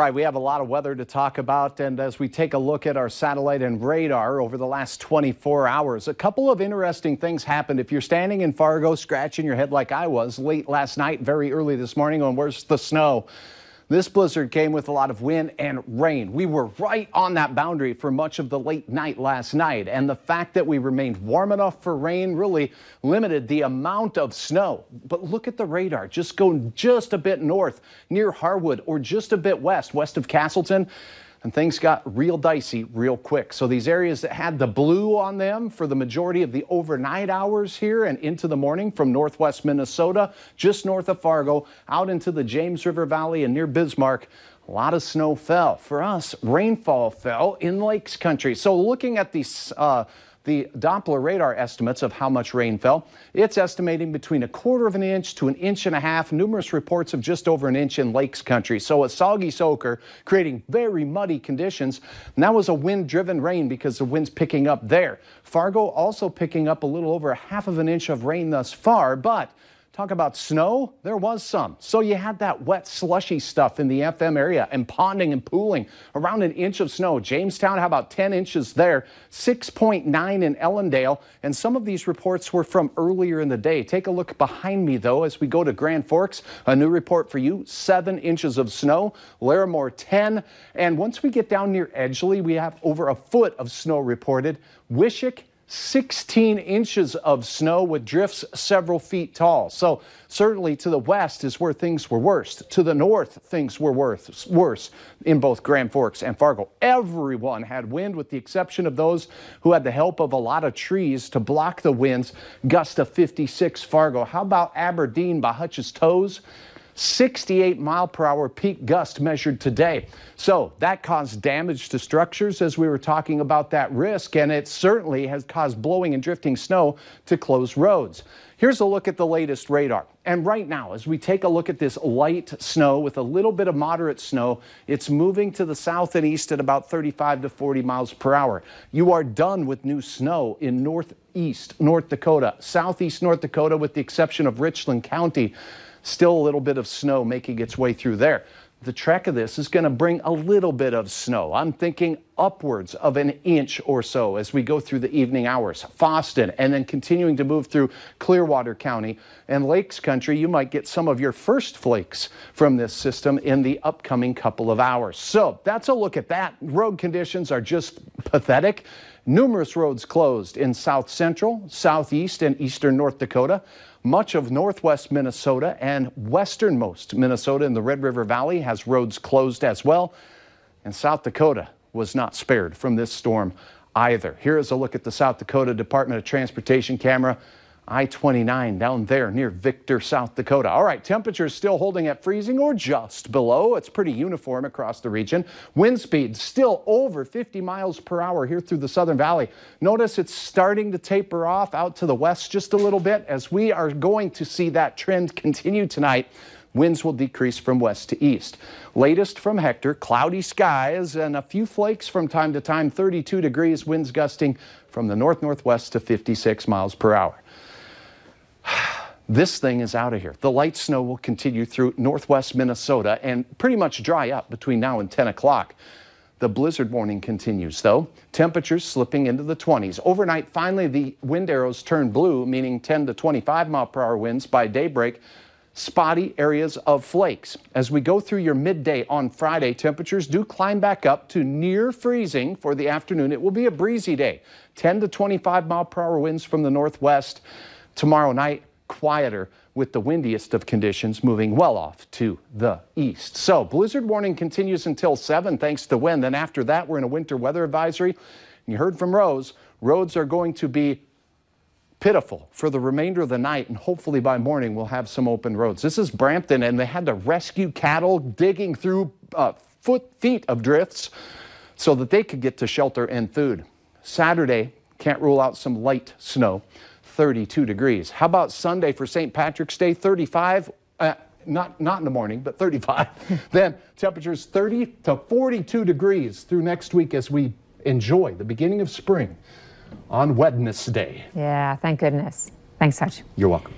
right, we have a lot of weather to talk about, and as we take a look at our satellite and radar over the last 24 hours, a couple of interesting things happened. If you're standing in Fargo, scratching your head like I was late last night, very early this morning on where's the snow, this blizzard came with a lot of wind and rain. We were right on that boundary for much of the late night last night, and the fact that we remained warm enough for rain really limited the amount of snow. But look at the radar, just going just a bit north near Harwood or just a bit west of Castleton, and things got real dicey real quick. So these areas that had the blue on them for the majority of the overnight hours here and into the morning from northwest Minnesota, just north of Fargo, out into the James River Valley and near Bismarck, a lot of snow fell. For us, rainfall fell in Lakes Country. So looking at the Doppler radar estimates of how much rain fell, it's estimating between 1/4 of an inch to 1.5 inches. Numerous reports of just over an inch in Lakes Country. So a soggy soaker creating very muddy conditions. And that was a wind-driven rain because the wind's picking up there. Fargo also picking up a little over 1/2 of an inch of rain thus far, but talk about snow, there was some. So you had that wet, slushy stuff in the FM area and ponding and pooling. Around 1 inch of snow. Jamestown, how about 10 inches there? 6.9 in Ellendale. And some of these reports were from earlier in the day. Take a look behind me, though, as we go to Grand Forks. A new report for you, 7 inches of snow. Larimore, 10. And once we get down near Edgeley, we have over 1 foot of snow reported. Wishick, 16 inches of snow with drifts several feet tall. So certainly to the west is where things were worst. To the north, things were worse in both Grand Forks and Fargo. Everyone had wind with the exception of those who had the help of a lot of trees to block the winds. Gust of 56 Fargo. How about Aberdeen by Hutch's Toes? 68-mile-per-hour peak gust measured today. So that caused damage to structures as we were talking about that risk, and it certainly has caused blowing and drifting snow to close roads. Here's a look at the latest radar. And right now, as we take a look at this light snow with a little bit of moderate snow, it's moving to the south and east at about 35 to 40 miles per hour. You are done with new snow in northeast North Dakota, southeast North Dakota, with the exception of Richland County. Still a little bit of snow making its way through there. The trek of this is going to bring a little bit of snow. I'm thinking upwards of 1 inch or so as we go through the evening hours. Fosston, and then continuing to move through Clearwater County and Lakes Country. You might get some of your first flakes from this system in the upcoming couple of hours. So that's a look at that. Road conditions are just pathetic. Numerous roads closed in south central, southeast, and eastern North Dakota. Much of northwest Minnesota and westernmost Minnesota in the Red River Valley has roads closed as well. And South Dakota was not spared from this storm either. Here is a look at the South Dakota Department of Transportation camera. I-29 down there near Victor, South Dakota. All right, temperatures still holding at freezing or just below. It's pretty uniform across the region. Wind speeds still over 50 miles per hour here through the Southern Valley. Notice it's starting to taper off out to the west just a little bit as we are going to see that trend continue tonight. Winds will decrease from west to east. Latest from Hector, cloudy skies and a few flakes from time to time, 32 degrees, winds gusting from the north-northwest to 56 miles per hour. This thing is out of here. The light snow will continue through northwest Minnesota and pretty much dry up between now and 10 o'clock. The blizzard warning continues, though. Temperatures slipping into the 20s. Overnight, finally, the wind arrows turn blue, meaning 10 to 25-mile-per-hour winds by daybreak. Spotty areas of flakes. As we go through your midday on Friday, temperatures do climb back up to near freezing for the afternoon. It will be a breezy day. 10 to 25-mile-per-hour winds from the northwest. Tomorrow night, quieter with the windiest of conditions moving well off to the east. So blizzard warning continues until 7 thanks to wind. Then after that, we're in a winter weather advisory. And you heard from Rose, roads are going to be pitiful for the remainder of the night, and hopefully by morning we'll have some open roads. This is Brampton, and they had to rescue cattle digging through feet of drifts so that they could get to shelter and food. Saturday, can't rule out some light snow. 32 degrees. How about Sunday for St. Patrick's Day? 35, not in the morning, but 35. Then temperatures 30 to 42 degrees through next week as we enjoy the beginning of spring on Wednesday. Yeah, thank goodness. Thanks, Hutch. You're welcome.